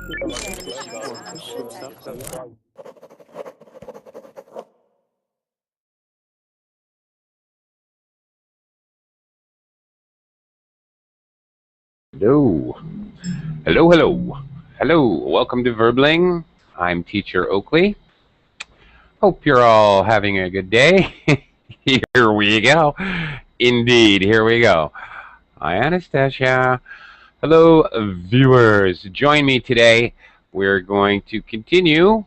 Hello. Hello, hello. Hello. Welcome to Verbling. I'm teacher Oakley. Hope you're all having a good day. Here we go. Indeed, here we go. Hi, Anastasia. Hello, viewers. Join me today. We're going to continue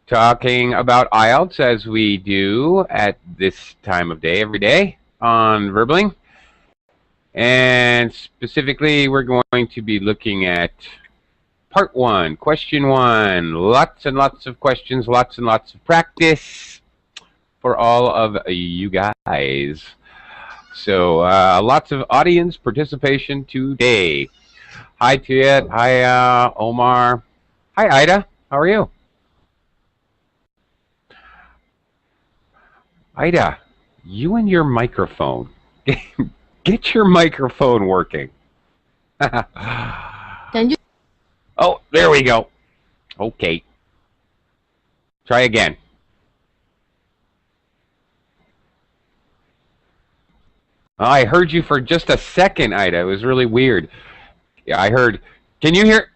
talking about Ielts as we do at this time of day every day on Verbling. And specifically, we're going to be looking at part one, question one. Lots and lots of questions, lots and lots of practice for all of you guys. So lots of audience participation today. Hi, Tuyet. Hi, Omar. Hi, Ida. How are you? Ida, you and your microphone. Get your microphone working. Can you? Oh, there we go. Okay. Try again. I heard you for just a second, Ida. It was really weird. Yeah, I heard, can you hear?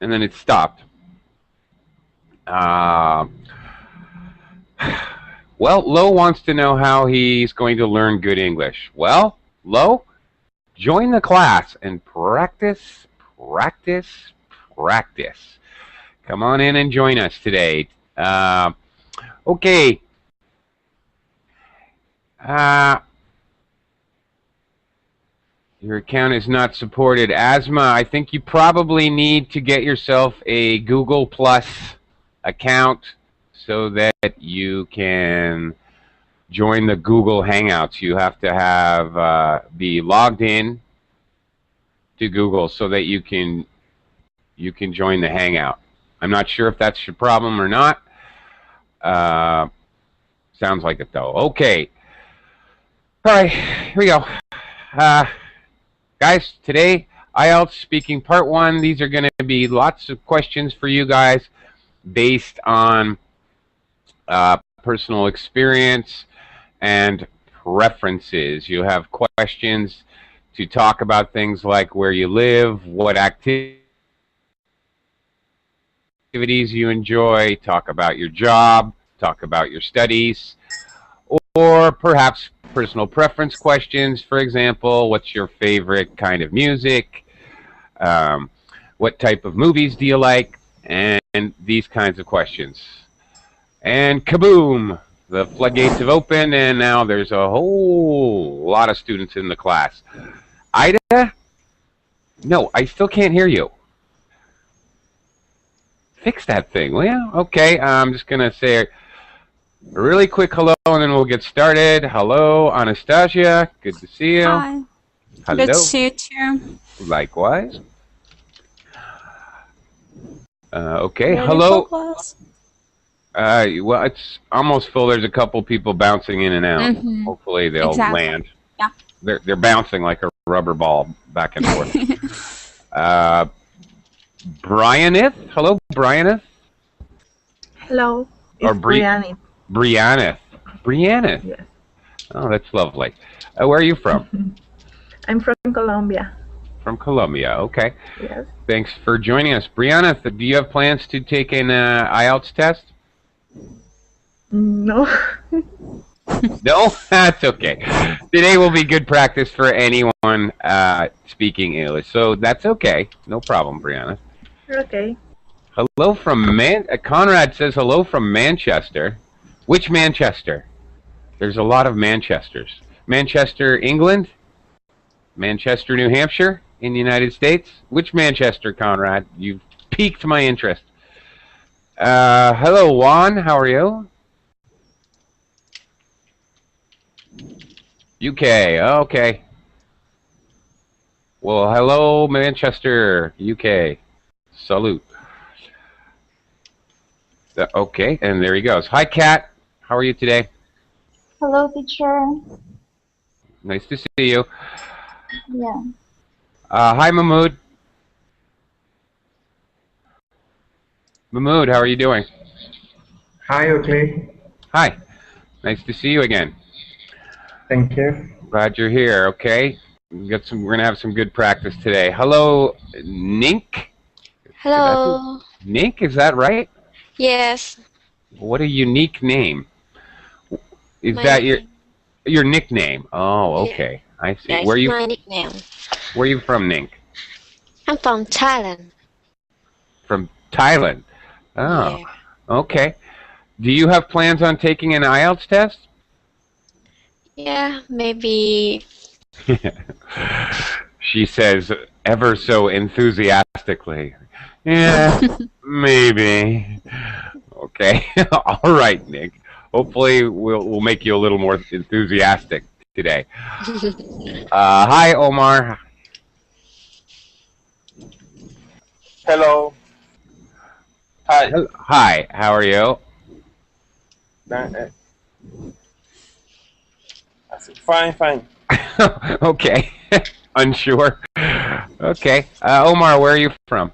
And then it stopped. Well, Lo wants to know how he's going to learn good English. Well, Lo, join the class and practice, practice, practice. Come on in and join us today. Okay. Your account is not supported. Asma, I think you probably need to get yourself a Google Plus account so that you can join the Google Hangouts. You have to have be logged in to Google so that you can join the Hangout. I'm not sure if that's your problem or not. Sounds like it though. Okay. All right, here we go. Guys, today, Ielts speaking part one. These are going to be lots of questions for you guys based on personal experience and preferences. You have questions to talk about things like where you live, what activities you enjoy, talk about your job, talk about your studies, or perhaps personal preference questions. For example, what's your favorite kind of music? What type of movies do you like? And these kinds of questions. And kaboom! The floodgates have opened, and now there's a whole lot of students in the class. Ida? No, I still can't hear you. Fix that thing, will you? Okay, I'm just going to say a really quick hello, and then we'll get started. Hello, Anastasia. Good to see you. Hi. Hello. Good to see you too. Likewise. Okay, Ready hello. for class? Well, it's almost full. There's a couple people bouncing in and out. Hopefully they'll land. Yeah. They're bouncing like a rubber ball back and forth. Brianeth. Hello, Brianeth. Hello. Or It's Brianne. Brianeth. Brianeth. Yes. Oh, that's lovely. Where are you from? I'm from Colombia. From Colombia. Okay. Yes. Thanks for joining us. Brianeth, do you have plans to take an IELTS test? No. No? That's okay. Today will be good practice for anyone speaking English. So that's okay. No problem, Brianna. Okay. Hello from Conrad says hello from Manchester. Which Manchester? There's a lot of Manchesters. Manchester, England? Manchester, New Hampshire in the United States? Which Manchester, Conrad? You've piqued my interest. Hello, Juan. How are you? UK. Okay. Well, hello, Manchester, UK. Salute. Okay, and there he goes. Hi, Kat. How are you today? Hello, teacher. Nice to see you. Yeah. Hi, Mahmood. Mahmood, how are you doing? Hi, Oakley. Hi. Nice to see you again. Thank you. Glad you're here. Okay. We're gonna have some good practice today. Hello, Nink. Hello. Nink? Is that right? Yes, What a unique name. Is my that nickname. your nickname? Oh, Yeah, okay. I see. that's my nickname. Where you from, Nink? I'm from Thailand. From Thailand. Oh, Yeah. okay. Do you have plans on taking an Ielts test? Yeah, maybe. She says ever so enthusiastically. Yeah, maybe. Okay. All right, Nick. Hopefully we'll make you a little more enthusiastic today. Hi, Omar. Hello. Hi. Hi. How are you? Fine. Okay. Unsure. Okay. Omar, where are you from?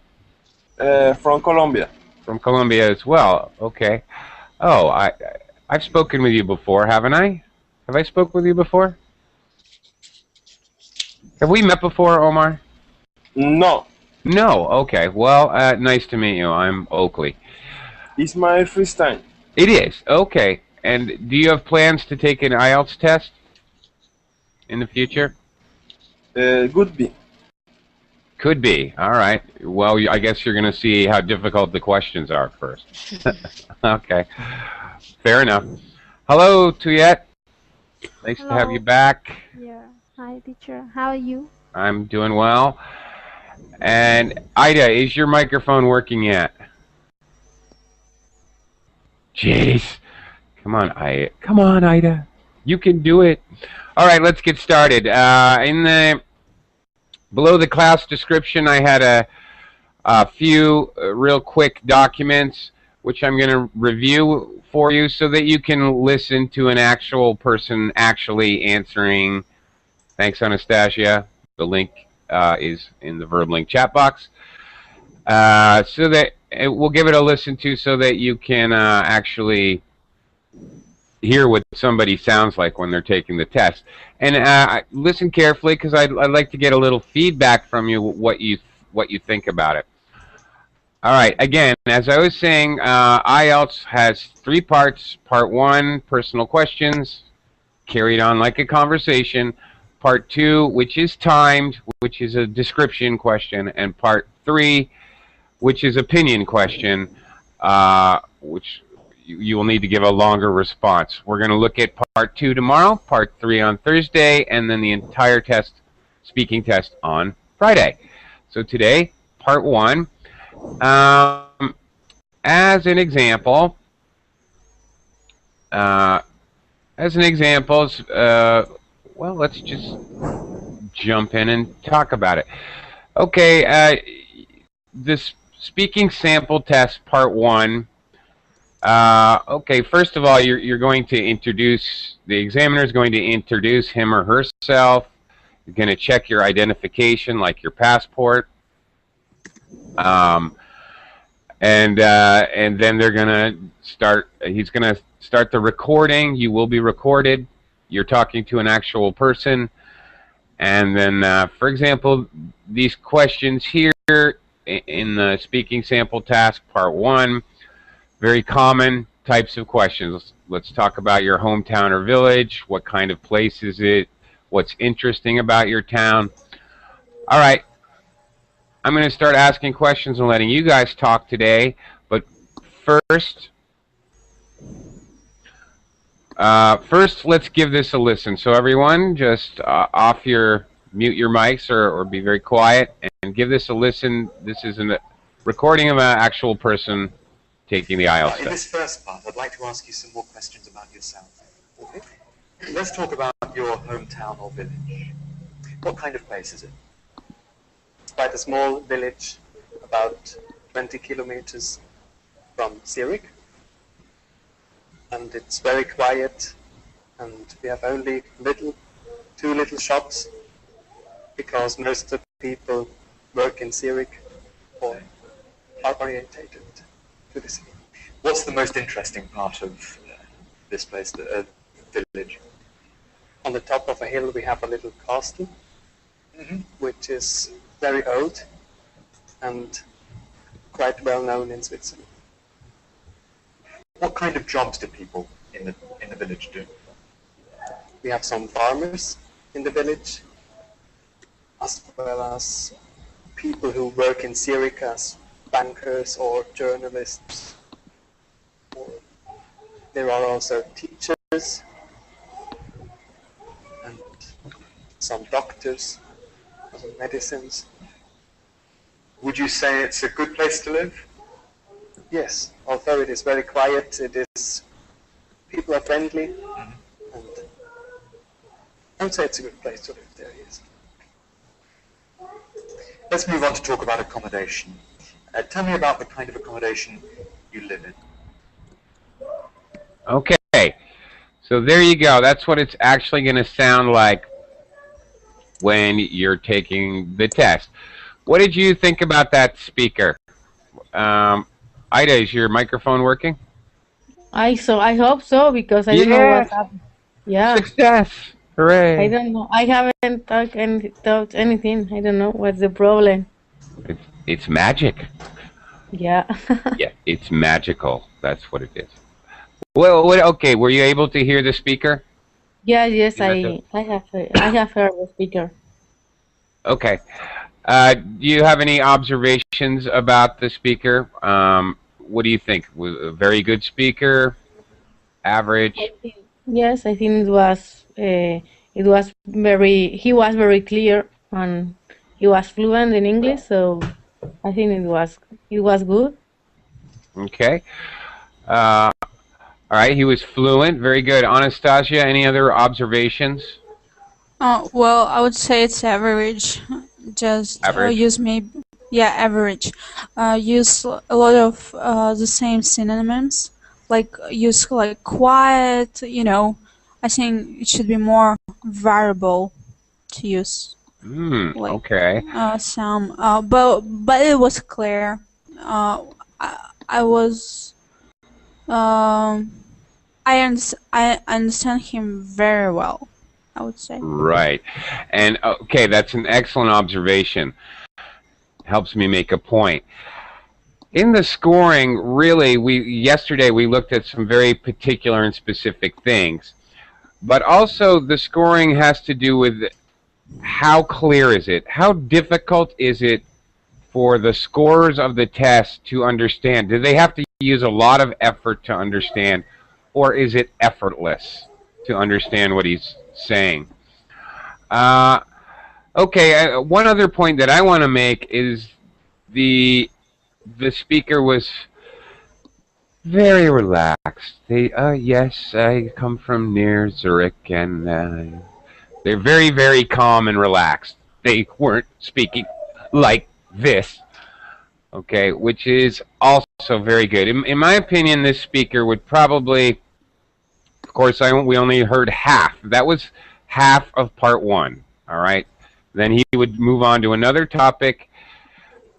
From Colombia. From Colombia as well. Okay. Oh, I've spoken with you before, haven't I? Have I spoken with you before? Have we met before, Omar? No, No. Okay. Well, nice to meet you. I'm Oakley. it's my first time. It is. Okay. And do you have plans to take an IELTS test in the future? Could be. Could be. All right. Well, I guess you're going to see how difficult the questions are first. Okay. Fair enough. Hello, Tuyet. Nice to have you back. Yeah. Hi, teacher. How are you? I'm doing well. And Ida, is your microphone working yet? Jeez. Come on, Ida. Come on, Ida. You can do it. All right, let's get started. Below the class description, I had a few real quick documents which I'm going to review for you so that you can listen to an actual person actually answering. Thanks, Anastasia. The link is in the VerbLink chat box. So that we'll give it a listen to so that you can actually hear what somebody sounds like when they're taking the test. And listen carefully because I'd like to get a little feedback from you what you think about it. All right. Again, as I was saying, IELTS has 3 parts. Part 1, personal questions, carried on like a conversation. Part 2, which is timed, which is a description question, and Part 3, which is opinion question, which you will need to give a longer response. We're going to look at Part 2 tomorrow, Part 3 on Thursday, and then the entire test, speaking test, on Friday. So today, Part 1. As an example, well, let's just jump in and talk about it. Okay, this speaking sample test, Part 1. Okay, first of all, you're going to introduce, the examiner is going to introduce him or herself. You're going to check your identification, like your passport. And then they're going to start, he's going to start the recording. You will be recorded. You're talking to an actual person. And then, for example, these questions here in the speaking sample task, Part 1, very common types of questions. Let's talk about your hometown or village. What kind of place is it? What's interesting about your town? All right. I'm going to start asking questions and letting you guys talk today. But first, let's give this a listen. So everyone, just mute your mics or be very quiet and give this a listen. This is a recording of an actual person taking the IELTS test. In this first part, I'd like to ask you some more questions about yourself. Okay? Let's talk about your hometown or village. What kind of place is it? It's quite a small village, about 20 kilometers from Zurich. And it's very quiet, and we have only two little shops, because most of the people work in Zurich or are orientated. Good to see you. What's the most interesting part of this place, the village? On the top of a hill, we have a little castle, which is very old and quite well known in Switzerland. What kind of jobs do people in the village do? We have some farmers in the village, as well as people who work in Zurich as bankers or journalists. There are also teachers and some doctors, some medicines. Would you say it's a good place to live? Yes, although it is very quiet, people are friendly, and I would say it's a good place to live there, yes. Let's move on to talk about accommodation. Tell me about the kind of accommodation you live in. Okay, so there you go. That's what it's actually going to sound like when you're taking the test. What did you think about that speaker? Ida, is your microphone working? I hope so, because I don't know what's happening. Yeah. Success! Hooray! I don't know. I haven't thought anything. I don't know what's the problem. It's magic. Yeah. Yeah, it's magical. That's what it is. Well, okay. Were you able to hear the speaker? Yes. I have heard the speaker. Okay. Do you have any observations about the speaker? What do you think? Was a very good speaker? Average? Yes, I think he was very clear, and he was fluent in English, so I think it was good. Okay. All right, he was fluent. Very good. Anastasia, any other observations? Well, I would say it's average. Just Average? Average. Use a lot of the same synonyms, like use like quiet. I think it should be more variable to use. Okay. But it was clear. I was. I understand him very well, I would say. Right. And okay, that's an excellent observation. Helps me make a point. In the scoring, really, yesterday we looked at some very particular and specific things. But also the scoring has to do with how clear is it? How difficult is it for the scorers of the test to understand? Do they have to use a lot of effort to understand, or is it effortless to understand what he's saying? Okay, one other point that I want to make is the speaker was very relaxed. Yes, I come from near Zurich, and they're very, very calm and relaxed. They weren't speaking like this, okay, which is also very good. In my opinion, this speaker would probably, of course, we only heard half. That was half of part one, all right? Then he would move on to another topic.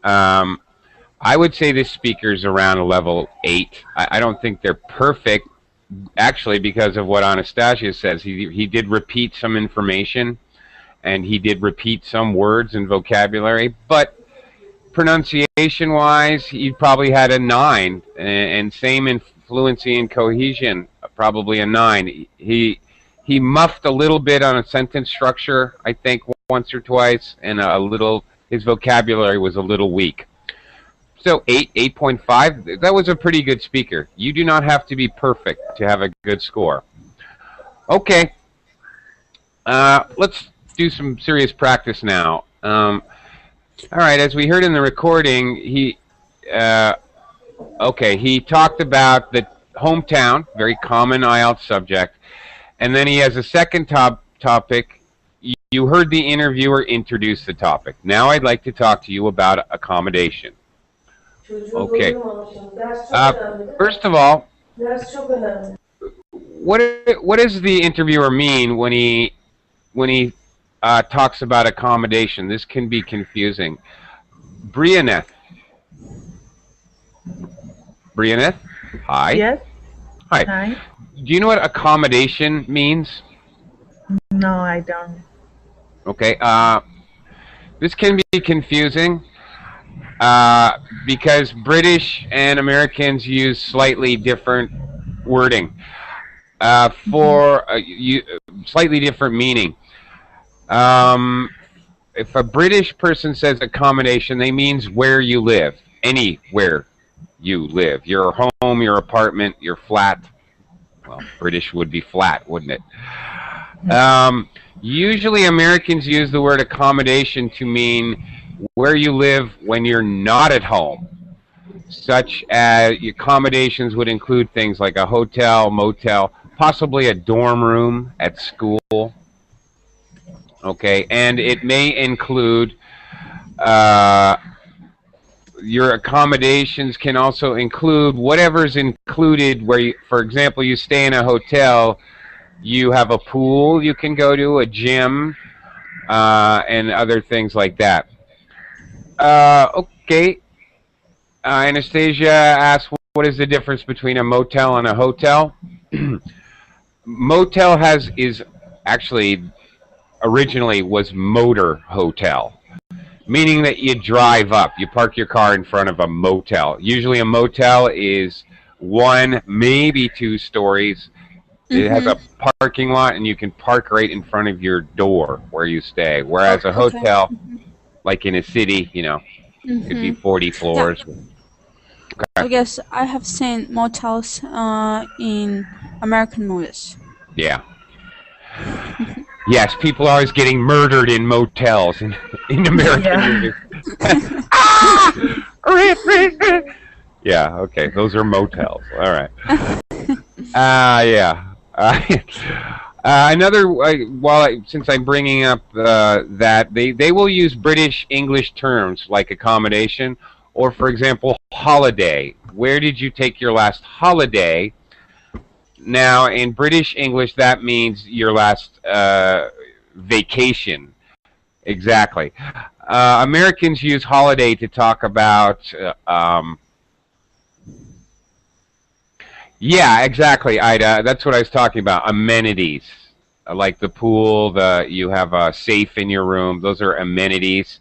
I would say this speaker's around a level 8. I don't think they're perfect, actually, because of what Anastasia says. He did repeat some information, and he did repeat some words and vocabulary, but pronunciation-wise, he probably had a 9, and same in fluency and cohesion, probably a 9. He muffed a little bit on a sentence structure, I think, once or twice, and his vocabulary was a little weak. So 8.5, that was a pretty good speaker. You do not have to be perfect to have a good score. Okay, let's do some serious practice now. All right, as we heard in the recording, he talked about the hometown, very common Ielts subject, and then he has a second topic. You heard the interviewer introduce the topic. Now I'd like to talk to you about accommodation. Okay. First of all, what does the interviewer mean when he talks about accommodation? This can be confusing. Brianeth. Brianeth? Hi. Yes. Hi. Hi. Do you know what accommodation means? No, I don't. Okay. This can be confusing because British and Americans use slightly different wording for slightly different meaning. If a British person says accommodation, they means where you live, anywhere you live, your home, your apartment, your flat. Well, British would be flat, wouldn't it? Usually Americans use the word accommodation to mean where you live when you're not at home, such as accommodations would include things like a hotel, motel, possibly a dorm room at school. Okay, and it may include your accommodations can also include whatever's included where you, for example, you stay in a hotel, you have a pool you can go to, a gym, and other things like that. Okay. Anastasia asked, what is the difference between a motel and a hotel? Motel is actually originally was motor hotel, meaning that you drive up, you park your car in front of a motel. Usually a motel is 1, maybe 2 stories. It has a parking lot, and you can park right in front of your door where you stay. Whereas a hotel, like in a city, you know, could be 40 floors. Yeah. I guess I have seen motels in American movies. Yeah. Yes, people are always getting murdered in motels in American movies. Yeah, okay, those are motels. All right. Yeah. Another, since I'm bringing up that, they will use British English terms like accommodation, or for example, holiday. Where did you take your last holiday? Now, in British English, that means your last vacation. Exactly. Americans use holiday to talk about... yeah, exactly, Ida. That's what I was talking about. Amenities. Like the pool, you have a safe in your room. Those are amenities.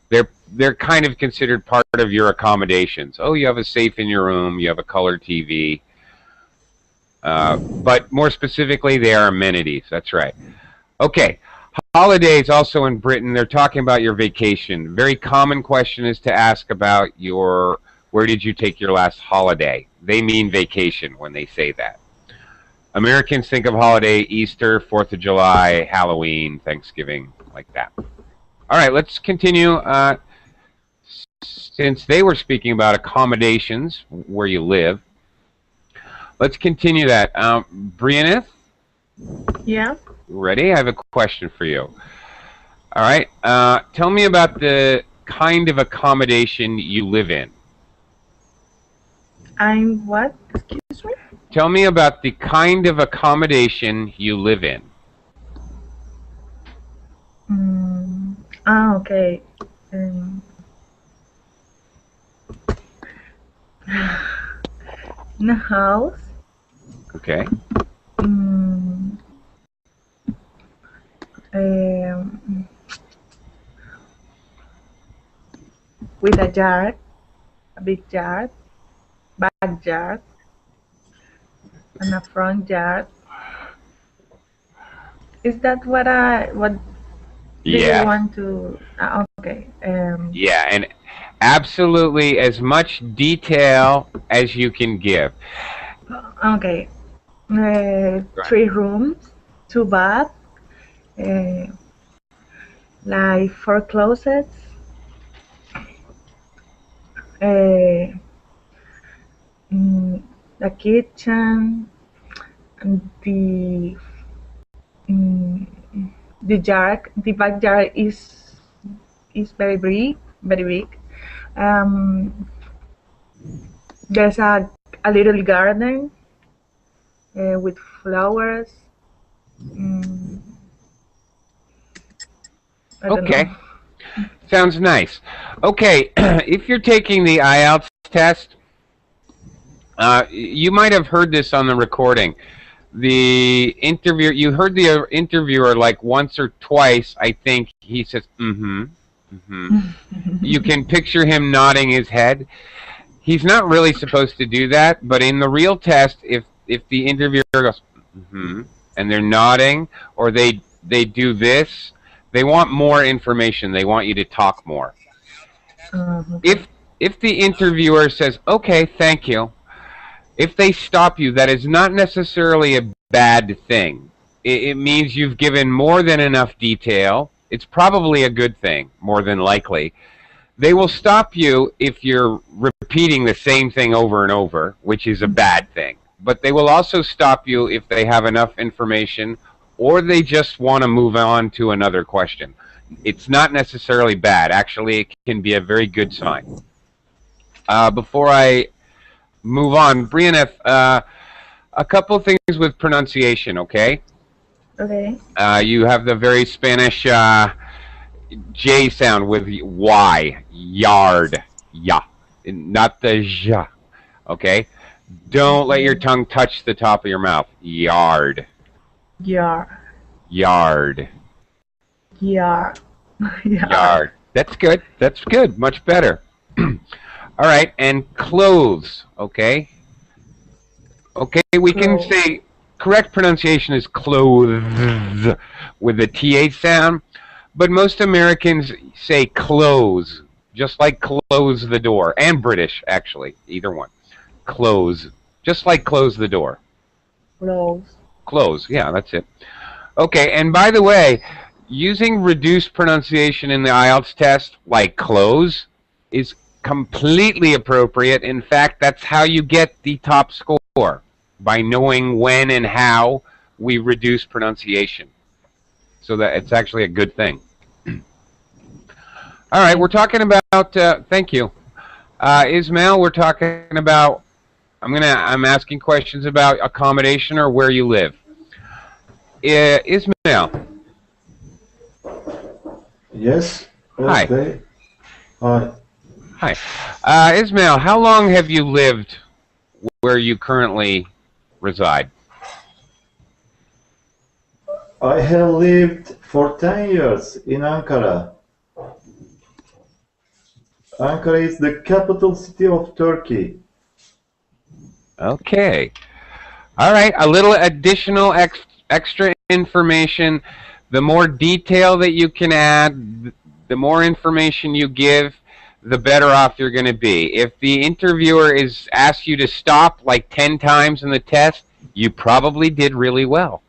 They're kind of considered part of your accommodations. Oh, you have a safe in your room. You have a color TV. But more specifically, they are amenities. That's right. Okay. Holidays also in Britain, they're talking about your vacation. Very common question is to ask about where did you take your last holiday? They mean vacation when they say that. Americans think of holiday Easter, 4th of July, Halloween, Thanksgiving, like that. All right, let's continue. Since they were speaking about accommodations, where you live, let's continue that. Brianeth? Yeah. Ready? I have a question for you. All right. Tell me about the kind of accommodation you live in. I'm what? Excuse me? Tell me about the kind of accommodation you live in. Okay. In a house. Okay. With a yard, a big yard, backyard, and a front yard. Is that what do you want to? Okay. Yeah, and absolutely as much detail as you can give. Okay. 3 rooms, 2 baths, like 4 closets, the kitchen, and the yard. The backyard is very big, very big. There's a little garden with flowers. I don't know. Sounds nice. Okay, if you're taking the Ielts test, You might have heard this on the recording. You heard the interviewer like once or twice, I think he says, mm-hmm, mm-hmm. You can picture him nodding his head. He's not really supposed to do that, but in the real test, if the interviewer goes, mm-hmm, and they're nodding, or they do this, they want more information. They want you to talk more. If the interviewer says, okay, thank you, if they stop you, that is not necessarily a bad thing. It means you've given more than enough detail. It's probably a good thing, more than likely. They will stop you if you're repeating the same thing over and over, which is a bad thing. But they will also stop you if they have enough information or they just want to move on to another question. It's not necessarily bad. Actually, it can be a very good sign. Before I move on, Brianna, a couple things with pronunciation, okay? Okay. You have the very Spanish J sound with Y, yard, ya, not the ja, okay? Don't let your tongue touch the top of your mouth. Yard. Yard. Yard. Yard. Yard. That's good. That's good. Much better. All right, and clothes, okay? Okay, we can say correct pronunciation is clothes with the TH sound, but most Americans say close, just like close the door, and British, actually, either one. Close, just like close the door. Close. Close, yeah, that's it. Okay, and by the way, using reduced pronunciation in the Ielts test, like close, is completely appropriate. In fact, that's how you get the top score, by knowing when and how we reduce pronunciation. So that it's actually a good thing. All right, we're talking about, thank you. Ismail, we're talking about, I'm asking questions about accommodation or where you live. Ismail. Yes. Okay. Hi. Hi. Ismail, how long have you lived where you currently reside? I have lived for 10 years in Ankara. Ankara is the capital city of Turkey. Okay. All right, a little additional extra information. The more detail that you can add, the more information you give, the better off you're going to be. If the interviewer asks you to stop like 10 times in the test, you probably did really well.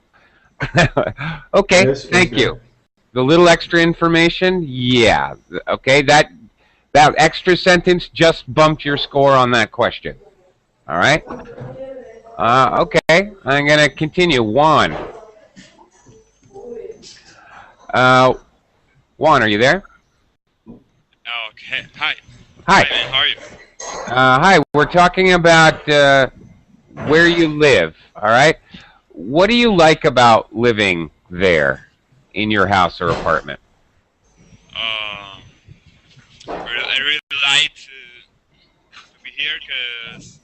Okay, Yes, thank okay. you. The little extra information, yeah. Okay, that extra sentence just bumped your score on that question. All right? Okay, I'm going to continue. Juan. Juan, are you there? Okay. Hi. Hi. Hi, man. How are you? Hi, we're talking about where you live, all right? What do you like about living there in your house or apartment? I really like to be here because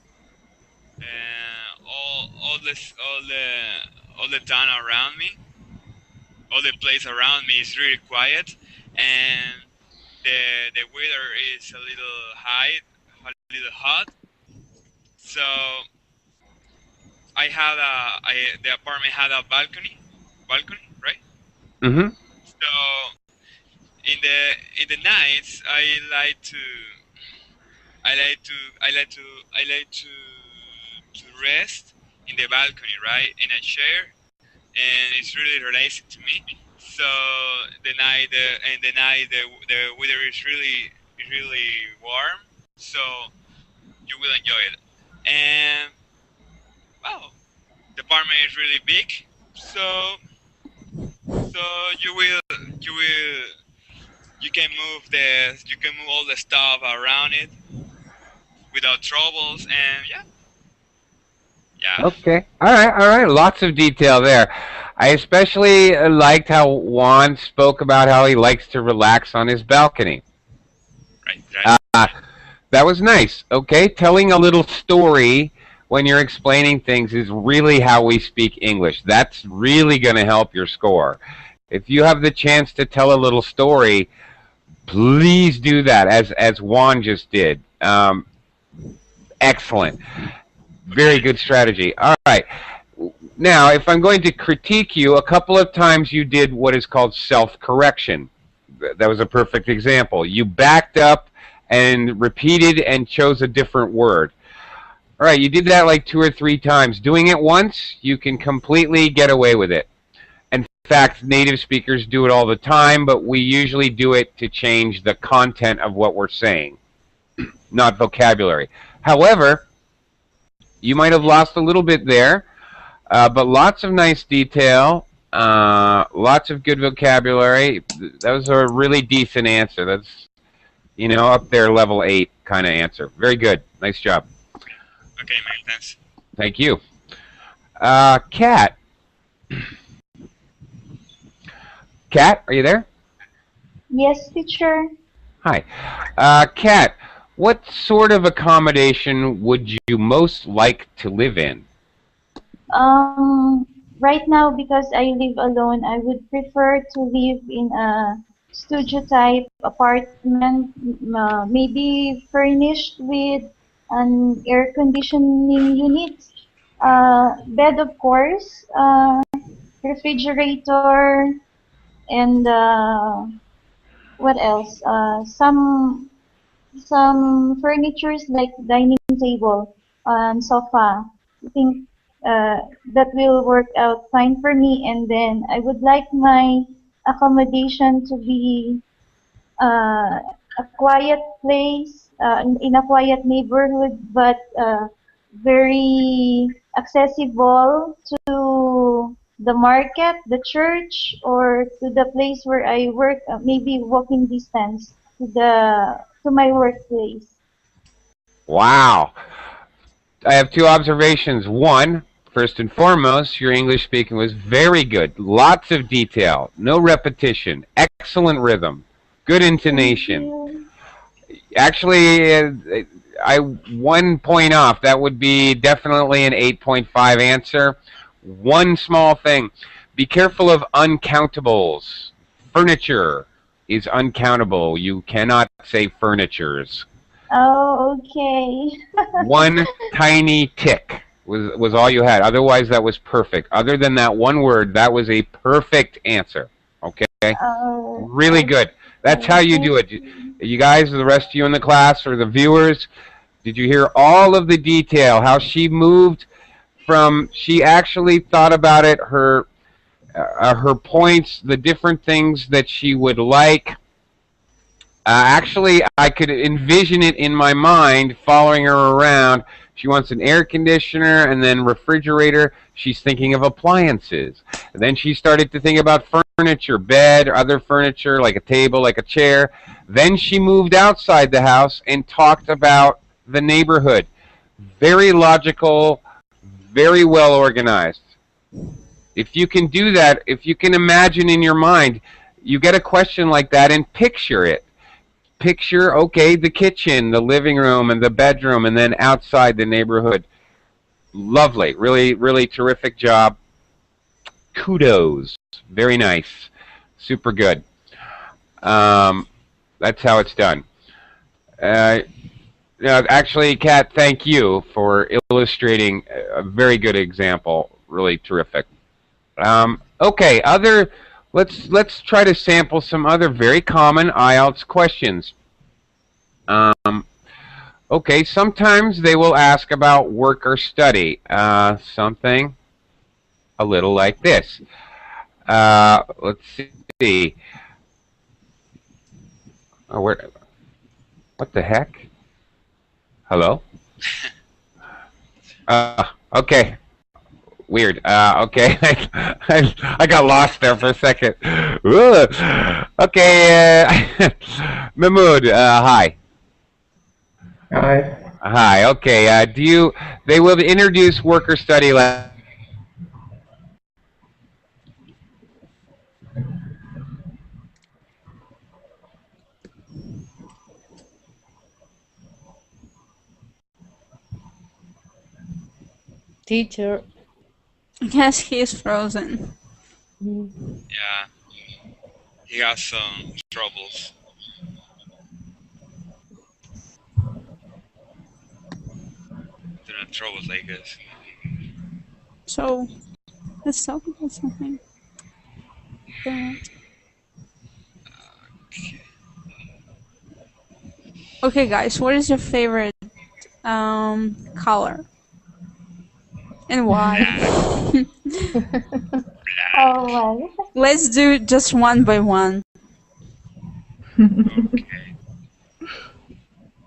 all the town around me, all the place around me is really quiet, and the weather is a little hot. So the apartment had a balcony, right? Mm-hmm. So in the nights, I like to rest in the balcony, right, in a chair, and it's really relaxing to me. So the weather is really warm, so you will enjoy it. And well, the apartment is really big, so you can move all the stuff around it without troubles, and yeah. Okay. All right. Lots of detail there. I especially liked how Juan spoke about how he likes to relax on his balcony. Right. That was nice. Okay, telling a little story when you're explaining things is really how we speak English. That's really going to help your score. If you have the chance to tell a little story, please do that, as Juan just did. Excellent. Very good strategy. All right. Now, if I'm going to critique you, a couple of times you did what is called self-correction. That was a perfect example. You backed up and repeated and chose a different word. All right, you did that like 2 or 3 times. Doing it once, you can completely get away with it. In fact, native speakers do it all the time, but we usually do it to change the content of what we're saying, not vocabulary. However, you might have lost a little bit there, but lots of nice detail, lots of good vocabulary. That was a really decent answer. That's, you know, up there, level 8 kind of answer. Very good. Nice job. Okay, man, thanks. Thank you. Kat. Kat, are you there? Yes, teacher. Hi. Kat, what sort of accommodation would you most like to live in? Right now, because I live alone, I would prefer to live in a studio type apartment, maybe furnished with an air conditioning unit, bed of course, refrigerator, and what else? Some furnitures like dining table and sofa. I think that will work out fine for me. And then I would like my accommodation to be a quiet place in a quiet neighborhood, but very accessible to the market, the church, or to the place where I work. Maybe walking distance to my workplace. Wow. I have 2 observations. One, first and foremost, your English speaking was very good. Lots of detail, no repetition, excellent rhythm, good intonation. Actually, I 1 point off. That would be definitely an 8.5 answer. One small thing. Be careful of uncountables. Furniture is uncountable. You cannot say furnitures. Oh, okay. One tiny tick was all you had. Otherwise, that was perfect. Other than that one word, that was a perfect answer. Okay? Really good. That's how you do it. You guys, the rest of you in the class or the viewers, did you hear all of the detail? How she moved from, she actually thought about it, her points, the different things that she would like. Actually, I could envision it in my mind following her around. She wants an air conditioner and then refrigerator. She's thinking of appliances. And then she started to think about furniture, bed, or other furniture, like a table, like a chair. Then she moved outside the house and talked about the neighborhood. Very logical, very well organized. If you can do that, if you can imagine in your mind, you get a question like that and picture it. Picture, okay, the kitchen, the living room, and the bedroom, and then outside the neighborhood. Lovely. Really, really terrific job. Kudos. Very nice. Super good. That's how it's done. Actually, Kat, thank you for illustrating a very good example. Really terrific. Okay, let's try to sample some other very common IELTS questions. Okay, sometimes they will ask about work or study. Something a little like this. Let's see. Oh, what the heck? Hello? Okay. Weird. Okay. I got lost there for a second. Okay. Mahmood, hi. Hi. Hi. Okay. They will introduce work or study Teacher. I guess he is frozen. Yeah, he has some troubles. Internet troubles, I guess. So, let's talk about something. Okay, guys, what is your favorite color? And why? Oh, well. Let's do just one by one. Okay.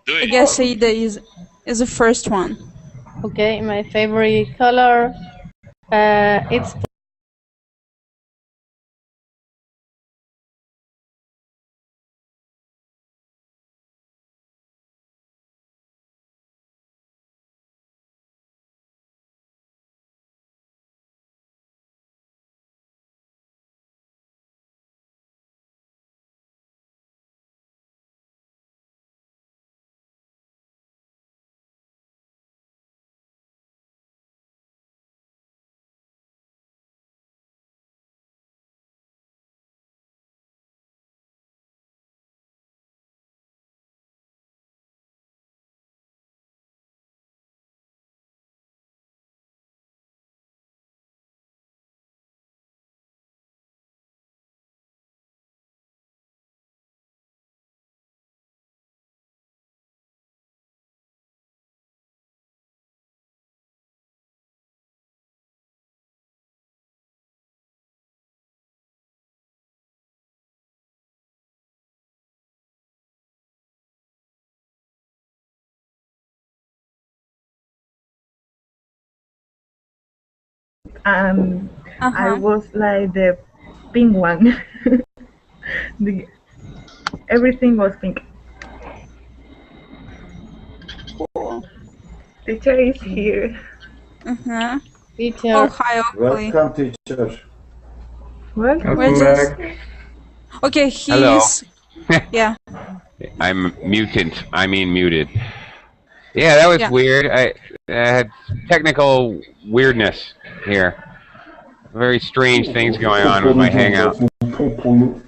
Do I it. guess Aida is the first one. Okay, my favorite color, it's And I Uh-huh. was like the pink one. Everything was pink. Cool. Teacher is here. Uh-huh. teacher. Oh, hi, Oakley. Welcome, teacher. Welcome. We're Welcome just... back. Okay, Hello. he's... Yeah. I'm mutant. I mean muted. Yeah, that was Yeah. weird. I had technical weirdness here. Very strange things going on with my Hangout. Don't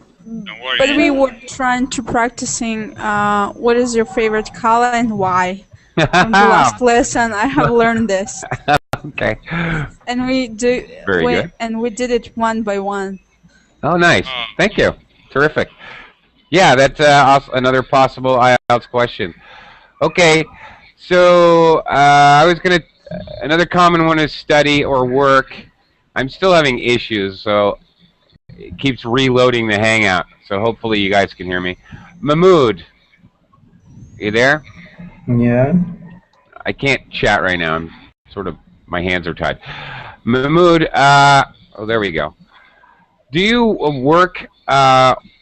worry. But we were trying to practicing what is your favorite color and why. From the last lesson, I have learned this. Okay. And we do Very good. and we did it one by one. Oh, nice. Thank you. Terrific. Yeah, that's also another possible IELTS question. Okay, so I was gonna. Another common one is study or work. I'm still having issues, so it keeps reloading the Hangout. So hopefully you guys can hear me. Mahmood, you there? Yeah. I can't chat right now. I'm sort of, my hands are tied. Mahmood, oh, there we go. Do you work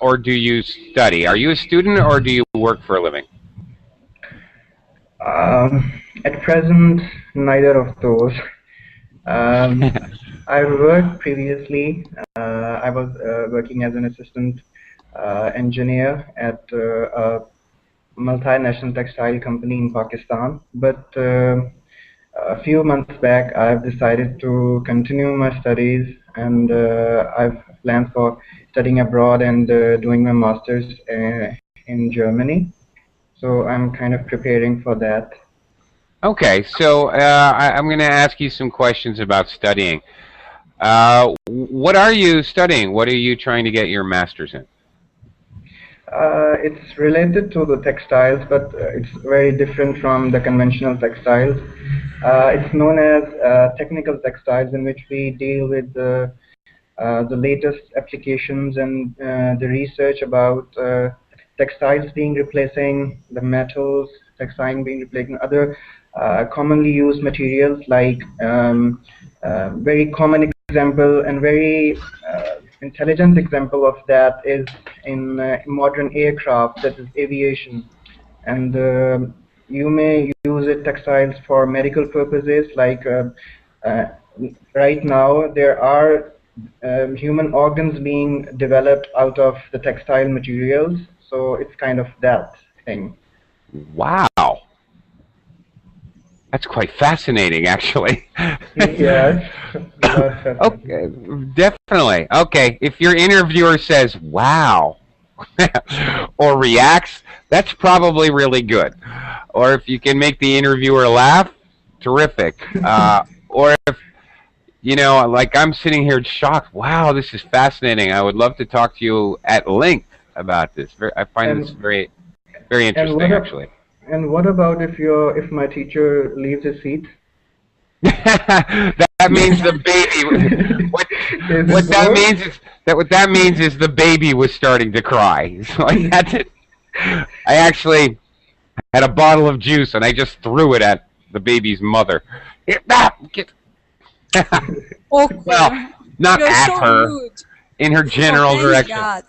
or do you study? Are you a student or do you work for a living? At present, neither of those. I worked previously. I was working as an assistant engineer at a multinational textile company in Pakistan. But a few months back, I've decided to continue my studies, and I've planned for studying abroad and doing my master's in Germany. So I'm kind of preparing for that. Okay, so I'm going to ask you some questions about studying. What are you studying? What are you trying to get your master's in? It's related to the textiles, but it's very different from the conventional textiles. It's known as technical textiles, in which we deal with the latest applications and the research about textiles being replacing the metals, textile being replacing other commonly used materials, like very common example and very intelligent example of that is in modern aircraft, that is aviation. And you may use it textiles for medical purposes, like right now there are human organs being developed out of the textile materials, so it's kind of that thing. Wow. That's quite fascinating, actually. Yes, Okay, definitely. Okay, if your interviewer says "wow" or reacts, that's probably really good. Or if you can make the interviewer laugh, terrific. Or if like I'm sitting here shocked. Wow, this is fascinating. I would love to talk to you at length about this. I find this and very, very and interesting, actually. and what about if my teacher leaves his seat? That means the baby. What, Is what it that work? means is the baby was starting to cry. So I had to. I actually had a bottle of juice and I just threw it at the baby's mother. Oakley, Well, not you're at so her, rude. in her Oh, general thank direction. God.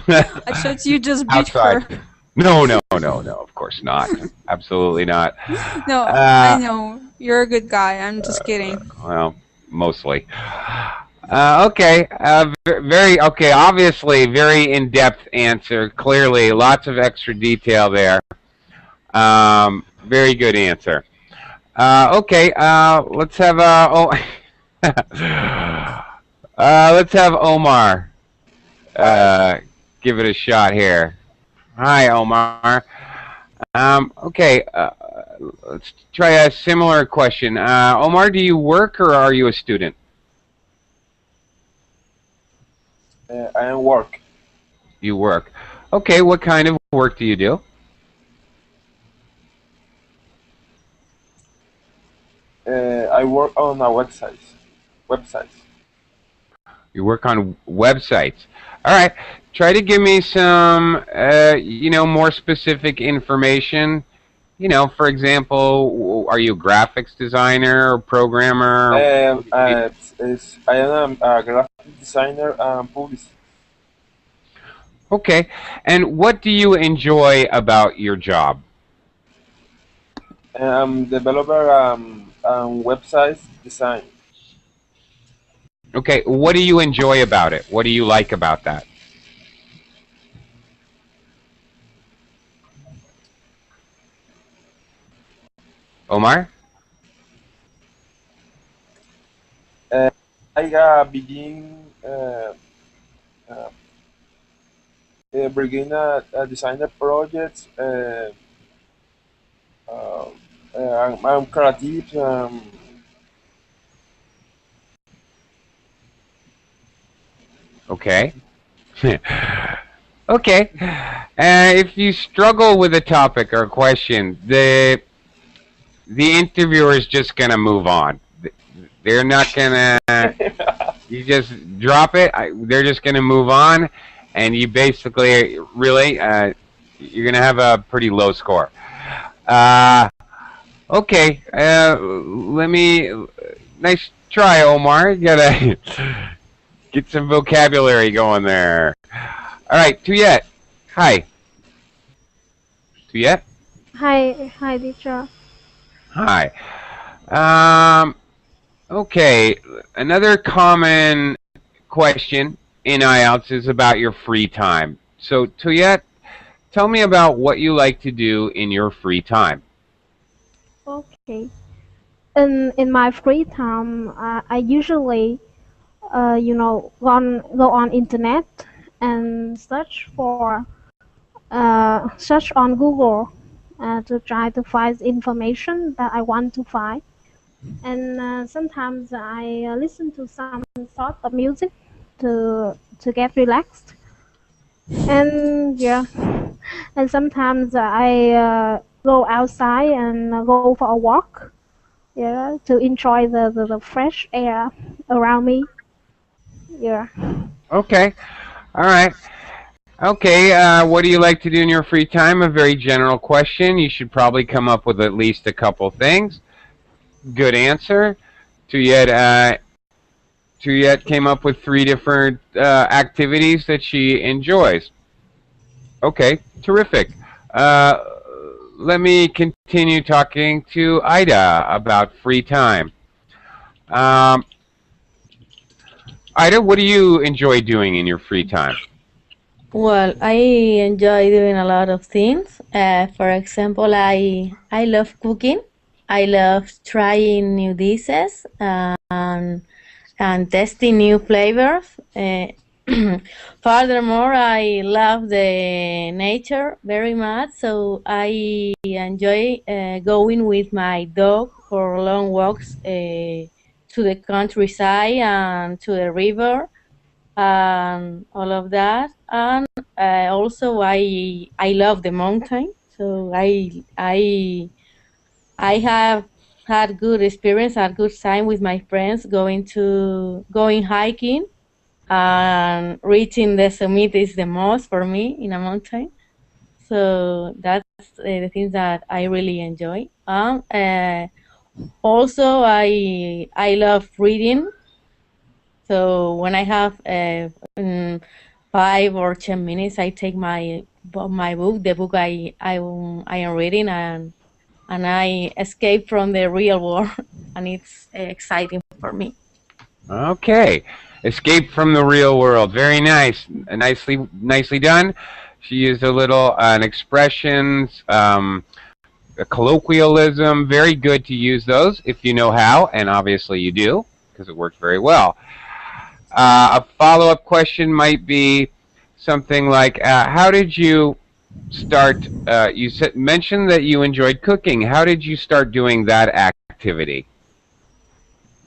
I thought you just beat Outside. her. No, of course not. Absolutely not. No, I know. You're a good guy. I'm just kidding. Well, mostly. Okay. Very okay. Obviously, very in-depth answer. Clearly, lots of extra detail there. Very good answer. Okay. Let's have let's have Omar give it a shot here. Hi, Omar. Okay. Let's try a similar question. Omar, do you work or are you a student? I am work. You work. Okay, what kind of work do you do? I work on a website. You work on websites. All right. Try to give me some, more specific information. For example, are you a graphics designer or programmer? I am a graphic designer and publicist. Okay. And what do you enjoy about your job? I'm developer website design. Okay. What do you enjoy about it? What do you like about that? Omar? I begin a designer projects. I'm creative. Okay. Okay. If you struggle with a topic or a question, the interviewer is just gonna move on. They're not gonna. You just drop it. They're just gonna move on, and you basically really you're gonna have a pretty low score. Okay. Nice try, Omar. You gotta get some vocabulary going there. All right, Tuyet. Hi. Tuyet. Hi, teacher. Hi. Okay. Another common question in Ielts is about your free time. So, Tuyet, tell me about what you like to do in your free time. Okay. In my free time, I usually, go on internet and search on Google to try to find information that I want to find. And sometimes I listen to some sort of music to get relaxed. And yeah, and sometimes I go outside and go for a walk. Yeah, to enjoy the fresh air around me. Yeah. Okay. All right. Okay. What do you like to do in your free time? A very general question. You should probably come up with at least a couple things. Good answer. Tuyet came up with 3 different activities that she enjoys. Okay, terrific. Let me continue talking to Ida about free time. Ida, what do you enjoy doing in your free time? Well, I enjoy doing a lot of things. For example, I love cooking. I love trying new dishes and testing new flavors. Furthermore, I love the nature very much, so I enjoy going with my dog for long walks to the countryside and to the river and all of that. And also, I love the mountain, so I have had good experience, had good time with my friends going hiking, and reaching the summit is the most for me in a mountain. So that's the things that I really enjoy. Also, I love reading. So when I have 5 or 10 minutes, I take my book, the book I am reading, and I escape from the real world, and it's exciting for me. Okay. Escape from the real world. Very nice. Nicely done. She used a little an expressions, a colloquialism. Very good to use those if you know how, and obviously you do because it worked very well. A follow-up question might be something like, how did you start, you mentioned that you enjoyed cooking. How did you start doing that activity?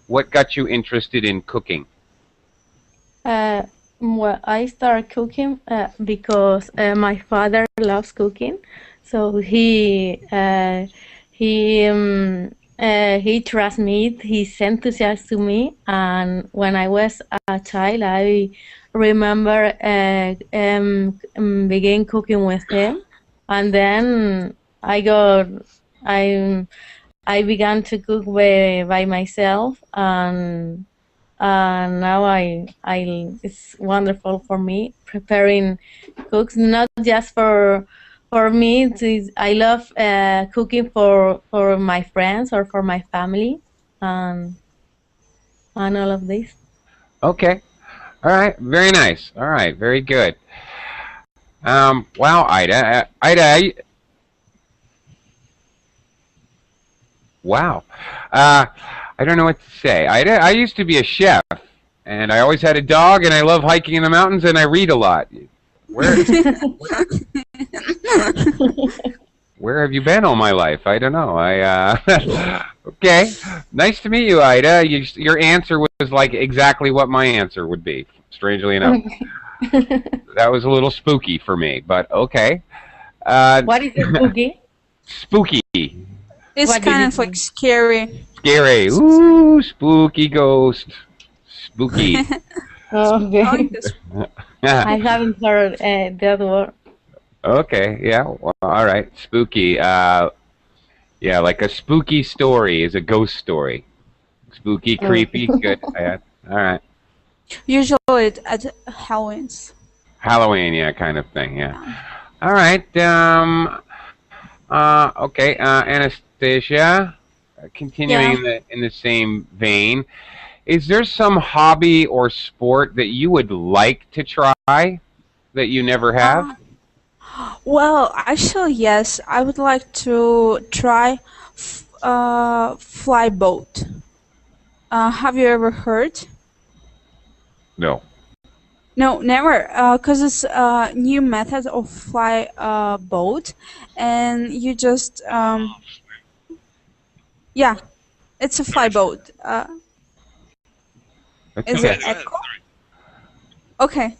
What got you interested in cooking? Well, I started cooking because my father loves cooking, so he trusts me. He's enthusiastic to me, and when I was a child, I remember begin cooking with him, and then I began to cook by myself, and now it's wonderful for me preparing cooks, not just for me. I love cooking for my friends or for my family, and all of this. Okay. All right. Very nice. All right. Very good. Wow, Ida. Wow. I don't know what to say. I used to be a chef, and I always had a dog, and I love hiking in the mountains, and I read a lot. Where have you been all my life? I don't know. Okay. Nice to meet you, Ida. Your answer was like exactly what my answer would be, strangely enough. That was a little spooky for me, but okay. What is spooky? Spooky. It's kind of like scary. Scary. Ooh, spooky ghost. Spooky. Okay. I haven't heard that word. Okay, yeah, well, all right. Spooky. Yeah, like a spooky story is a ghost story. Spooky, creepy, good. All right. Usually at Halloween's. Halloween, yeah, kind of thing, yeah. All right. Okay, Anastasia, continuing in the same vein, is there some hobby or sport that you would like to try that you never have? Well, actually, yes. I would like to try fly boat. Have you ever heard? No. No, never. Because it's a new method of fly boat, and you just yeah, it's a fly boat. Is it echo? Okay.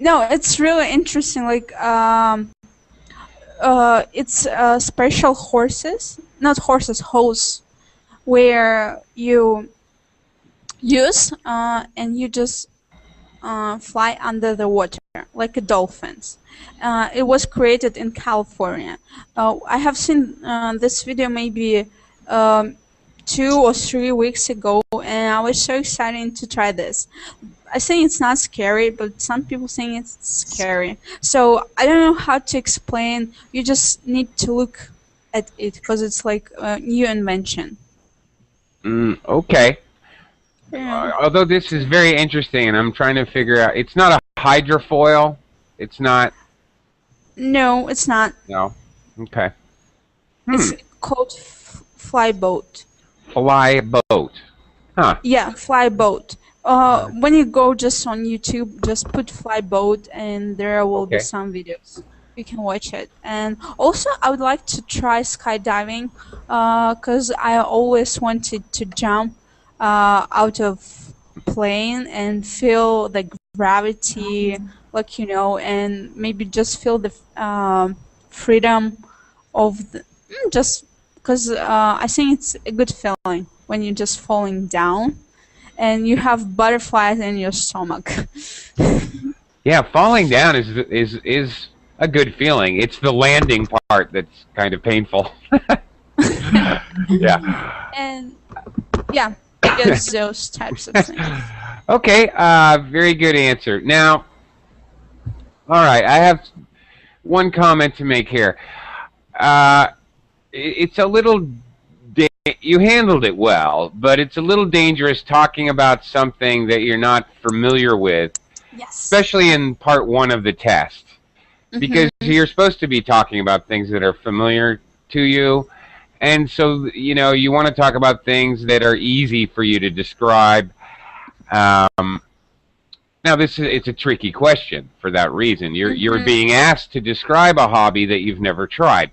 No, it's really interesting. Like, it's special horses, not horses, hose, where you use and you just fly under the water like a dolphins. It was created in California. I have seen this video maybe 2 or 3 weeks ago, and I was so excited to try this. I think it's not scary, but some people think it's scary. So I don't know how to explain. You just need to look at it because it's like a new invention. Okay. Although this is very interesting, and I'm trying to figure out, it's not a hydrofoil. It's not. No, it's not. No. Okay. It's called fly boat. Fly boat. Huh. Yeah, fly boat. When you go just on YouTube, just put fly boat, and there will be Okay. some videos. You can watch it. And also, I would like to try skydiving, because I always wanted to jump out of plane and feel the gravity, like, you know, and maybe just feel the freedom of the, just because I think it's a good feeling when you're just falling down and you have butterflies in your stomach. Yeah, falling down is a good feeling. It's the landing part that's kind of painful. Yeah. And yeah, I guess those types of things. Okay, very good answer. Now, all right, I have one comment to make here. It's a little, you handled it well, but it's a little dangerous talking about something that you're not familiar with, especially in part 1 of the test, because you're supposed to be talking about things that are familiar to you, and so, you know, you want to talk about things that are easy for you to describe. Now, it's a tricky question for that reason. You're being asked to describe a hobby that you've never tried.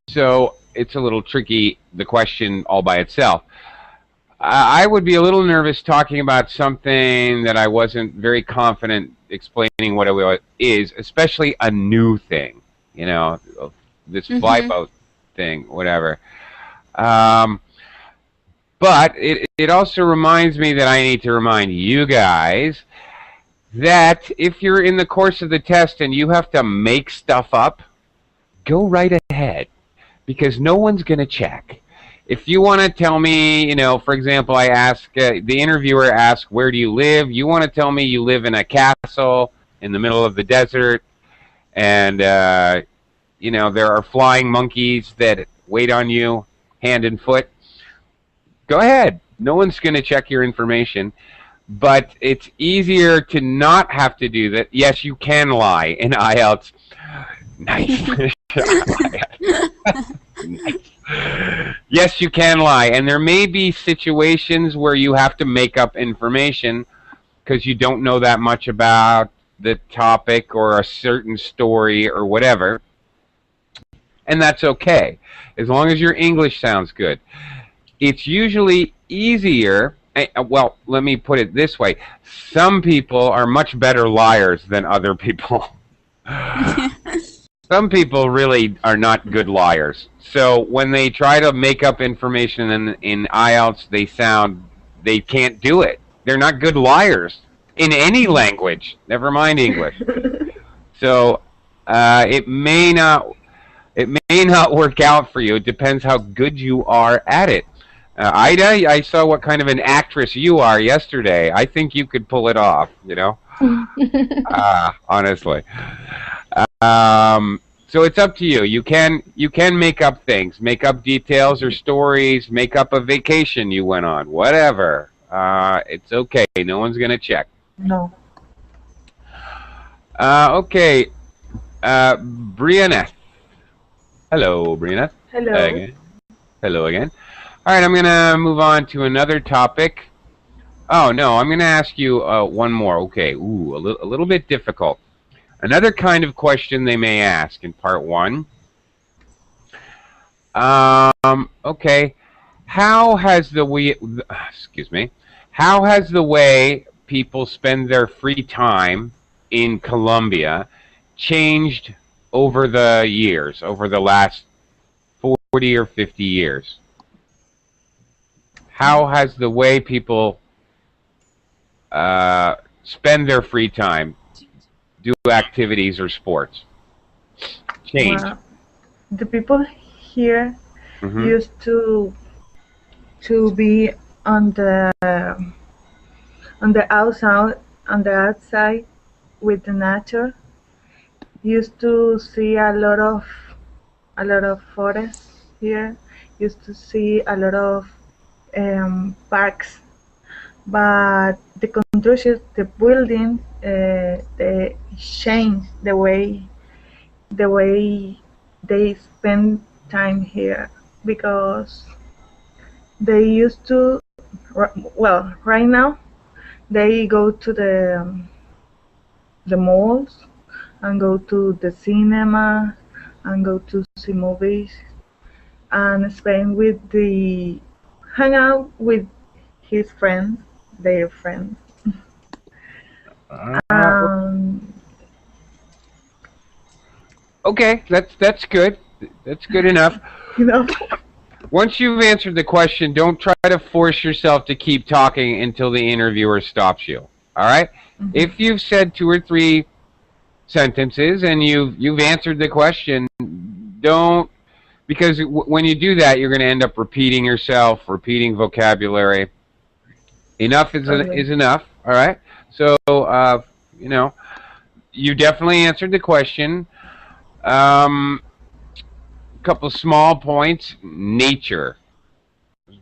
So it's a little tricky, the question all by itself. I would be a little nervous talking about something that I wasn't very confident explaining what it is, especially a new thing, you know, this fly boat thing, whatever. But it also reminds me that I need to remind you guys that if you're in the course of the test and you have to make stuff up, go right ahead, because no one's going to check. If you want to tell me, you know, for example, I ask, the interviewer asks, where do you live? You want to tell me you live in a castle in the middle of the desert, and, you know, there are flying monkeys that wait on you hand and foot. Go ahead. No one's going to check your information. But it's easier to not have to do that. Yes, you can lie in Ielts. Nice. Nice. Yes, you can lie. And there may be situations where you have to make up information because you don't know that much about the topic or a certain story or whatever. And that's okay, as long as your English sounds good. It's usually easier. Well, let me put it this way. Some people are much better liars than other people. Some people really are not good liars. So when they try to make up information in IELTS, they can't do it. They're not good liars in any language, never mind English. So it may not work out for you. It depends how good you are at it. Ida, I saw what kind of an actress you are yesterday. I think you could pull it off, you know? Honestly. So it's up to you. You can make up things, make up details or stories, make up a vacation you went on, whatever. It's okay. No one's going to check. No. Okay. Brianna. Hello, Brianna. Hello. Again. Hello again. All right, I'm going to move on to another topic. Oh, no, I'm going to ask you one more. Okay, ooh, a little bit difficult. Another kind of question they may ask in part 1. Okay, how has the way people spend their free time in Colombia changed over the years, over the last 40 or 50 years? How has the way people spend their free time, do activities or sports, changed? Well, the people here used to be on the outside with the nature. Used to see a lot of forests here. Used to see a lot of parks, but the construction, the building, they changed the way the way they spend time here, because they used to, well, right now they go to the malls and go to the cinema and go to see movies and spend with the hang out with his friends, their friends. Um, Okay, that's good. That's good enough. you know, Once you've answered the question, don't try to force yourself to keep talking until the interviewer stops you. All right? If you've said 2 or 3 sentences and you've answered the question, don't, because when you do that, you're going to end up repeating yourself, repeating vocabulary. Enough is enough. All right? So, you know, you definitely answered the question. Couple small points. Nature.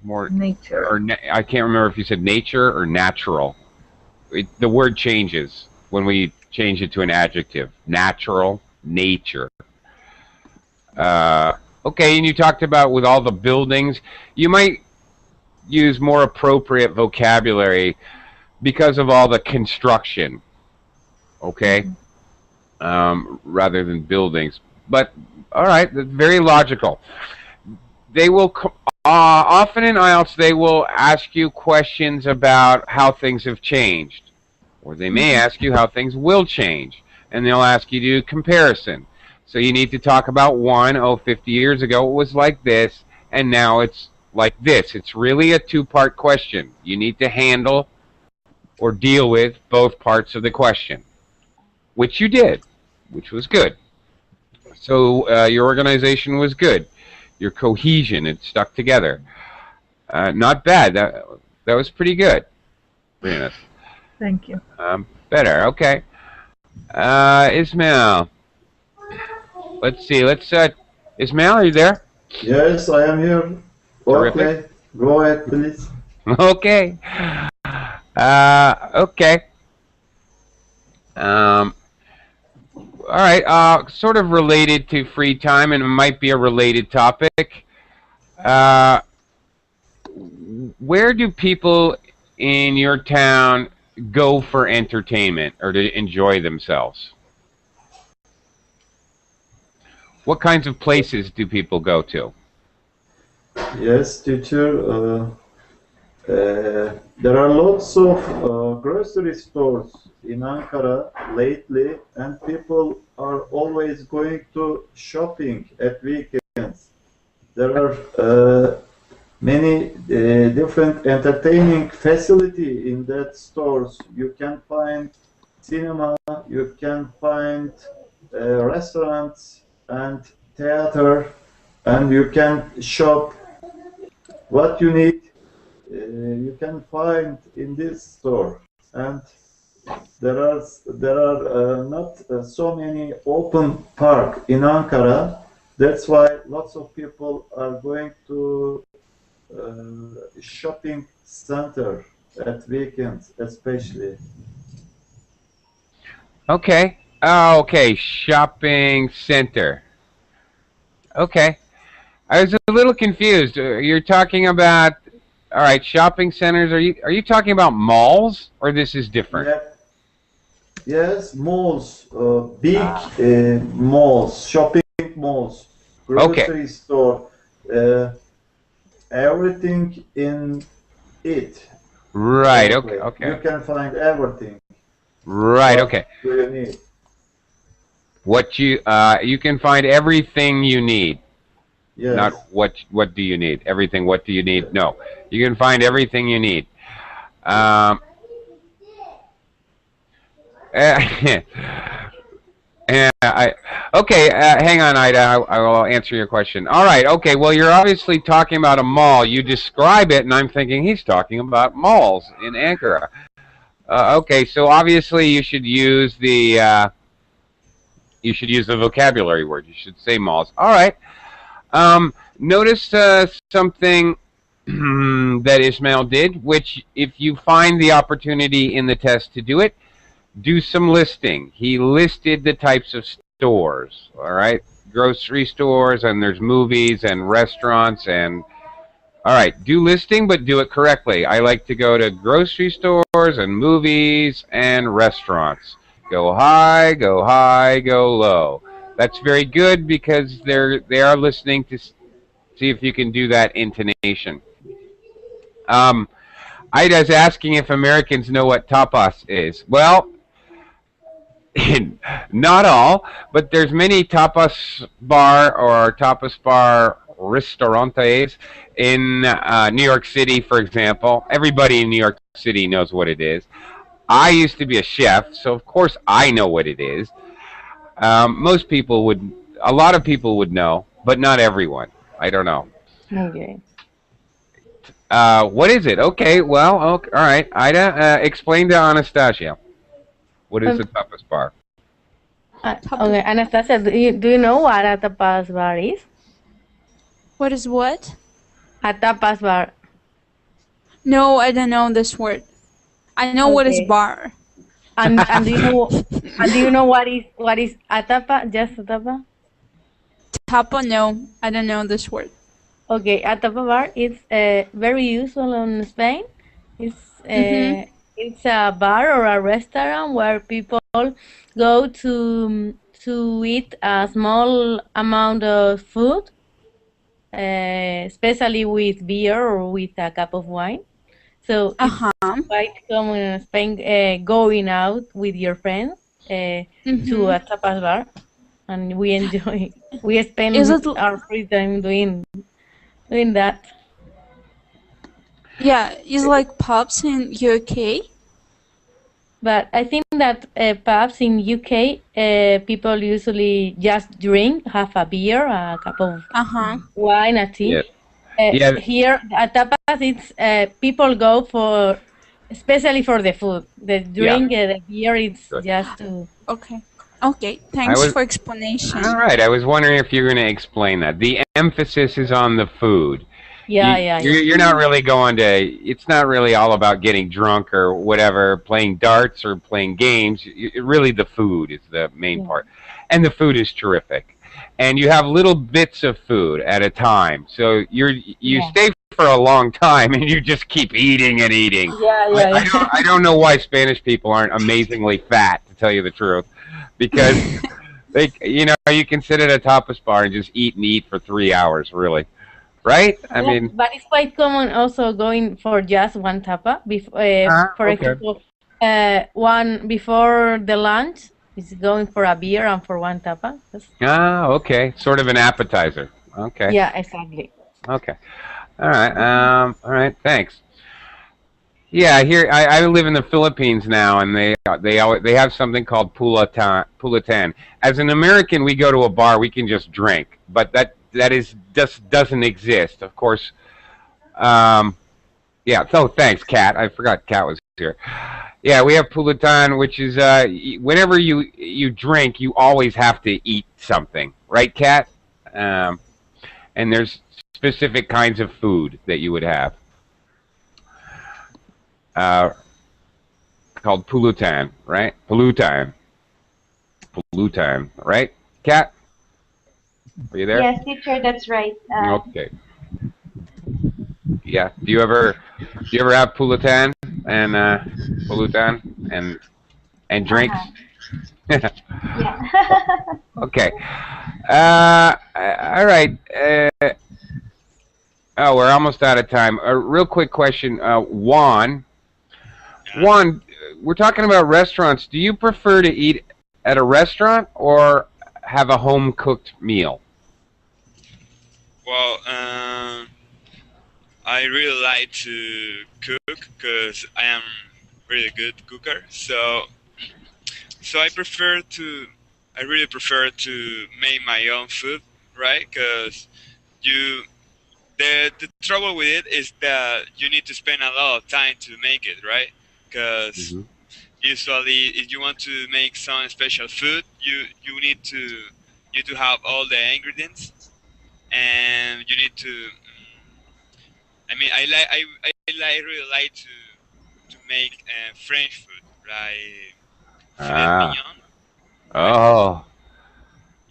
More nature. Or I can't remember if you said nature or natural. The word changes when we change it to an adjective. Natural, nature. Okay, and you talked about with all the buildings, you might use more appropriate vocabulary because of all the construction. Okay, rather than buildings. But all right, that's very logical. They will often in IELTS they will ask you questions about how things have changed, or they may ask you how things will change, and they'll ask you to do comparison. So you need to talk about 50 years ago it was like this, and now it's like this. It's really a 2-part question. You need to handle or deal with both parts of the question, which you did, which was good. So your organization was good. Your cohesion, it stuck together. Not bad. That was pretty good. Brianna. Thank you. Better. Okay. Ismail. Let's see. Ismail, are you there? Yes, I am here. Terrific. Okay, go ahead, please. Okay. Okay. All right. Sort of related to free time, and it might be a related topic. Where do people in your town go for entertainment or to enjoy themselves? What kinds of places do people go to? Yes, teacher. There are lots of grocery stores in Ankara lately, and people are always going to shopping at weekends. There are many different entertaining facility in that stores. You can find cinema, you can find restaurants and theater, and you can shop what you need. You can find in this store, and there are not so many open park in Ankara. That's why lots of people are going to shopping center at weekends, especially. Okay. Oh, okay. Shopping center. Okay. I was a little confused. You're talking about, all right, shopping centers. Are you talking about malls, or this is different? Yeah. Yes, malls, big malls, shopping malls, grocery store, everything in it. Right. Okay. Okay. You can find everything. Right. Okay. What do you need? What you can find everything you need. Yes. Not what do you need? Everything. What do you need? No. You can find everything you need. Okay, hang on, Ida. I will answer your question. All right, okay. Well, you're obviously talking about a mall. You describe it, and I'm thinking he's talking about malls in Ankara. Okay, so obviously you should use the vocabulary word. You should say malls. All right. Notice something that Ismail did, which if you find the opportunity in the test to do it, do some listing. He listed the types of stores. All right, grocery stores, and there's movies and restaurants and. All right, do listing, but do it correctly. I like to go to grocery stores and movies and restaurants. Go high, go low. That's very good because they are listening to see if you can do that intonation. Ida's asking if Americans know what tapas is. Well, not all, but there's many tapas bar or tapas bar restaurantes in New York City, for example. Everybody in New York City knows what it is. I used to be a chef, so of course I know what it is. Most people would, a lot of people would know, but not everyone. I don't know. Okay. What is it? Okay, well, okay, all right. Ida, explain to Anastasia. What is a tapas bar? Okay, Anastasia, do you know what a tapas bar is? What is what? A tapas bar. No, I don't know this word. I know what is bar. And do you know what is a tapa? Just a tapa? Tapa? No, I don't know this word. Okay, a tapa bar is very usual in Spain. It's a bar or a restaurant where people go to eat a small amount of food, especially with beer or with a cup of wine. So it's quite common in Spain going out with your friends to a tapas bar, and we enjoy. We spend our free time doing that. Yeah, it's like pubs in UK. But I think that pubs in UK, people usually just drink, have a beer, a cup of wine, a tea. Here at tapas, it's people go for, especially for the food. The drink, the beer, it's just to. Okay, thanks for explanation. All right, I was wondering if you were going to explain that. The emphasis is on the food. You're not really going to, it's not really all about getting drunk or whatever, playing darts or playing games. Really the food is the main part. And the food is terrific. And you have little bits of food at a time. So you stay for a long time and you just keep eating and eating. I don't know why Spanish people aren't amazingly fat, to tell you the truth. Because, you can sit at a tapas bar and just eat for 3 hours, really. Right? I mean, but it's quite common also going for just one tapa. For example, one before the lunch is going for a beer and for one tapa. Okay. Sort of an appetizer. Okay. Yeah, exactly. Okay. All right. All right. Thanks. Yeah, here I live in the Philippines now, and they have something called pulatan. As an American, we go to a bar, we can just drink, but that just doesn't exist, of course. So thanks, Kat. I forgot Kat was here. Yeah, we have pulatan, which is whenever you drink, you always have to eat something, right, Kat? And there's specific kinds of food that you would have. Called pulutan, right? Pulutan, right? Kat, are you there? Yes, teacher, that's right. Okay. Yeah. Do you ever have pulutan and drinks? Yeah. Okay. All right. We're almost out of time. A real quick question, Juan. Juan, we're talking about restaurants. Do you prefer to eat at a restaurant or have a home-cooked meal? Well, I really like to cook because I am really good cooker. So I really prefer to make my own food, right? Because the trouble with it is that you need to spend a lot of time to make it, right? Because usually, if you want to make some special food, you need to have all the ingredients, and you need to. I mean, I really like to make French food, like filet mignon. Oh,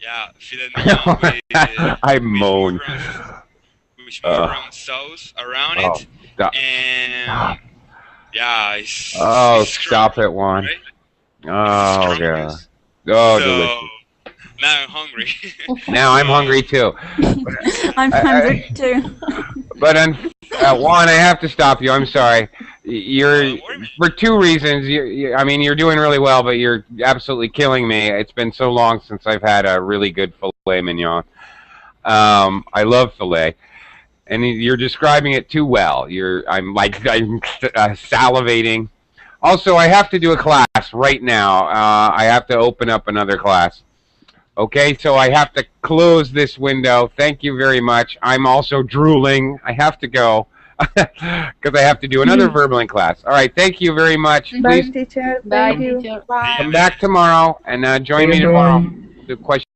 Yeah, filet mignon with I moan. with mushroom sauce around Oh, it, stop. and yeah, Oh, it's stop strong, it, Juan. right? Oh, It's God. strongest. Oh, So delicious. now I'm hungry. Now I'm hungry too. I'm hungry too. But Juan, I have to stop you. I'm sorry. You're for two reasons. I mean, you're doing really well, but you're absolutely killing me. It's been so long since I've had a really good filet mignon. I love filet, and you're describing it too well. I'm salivating. Also, I have to do a class right now. I have to open up another class. Okay, so I have to close this window. Thank you very much. I'm also drooling. I have to go because I have to do another verbling class. All right, thank you very much. Bye, Please teacher. Bye, Thank you. teacher. come back tomorrow and join me tomorrow. The question.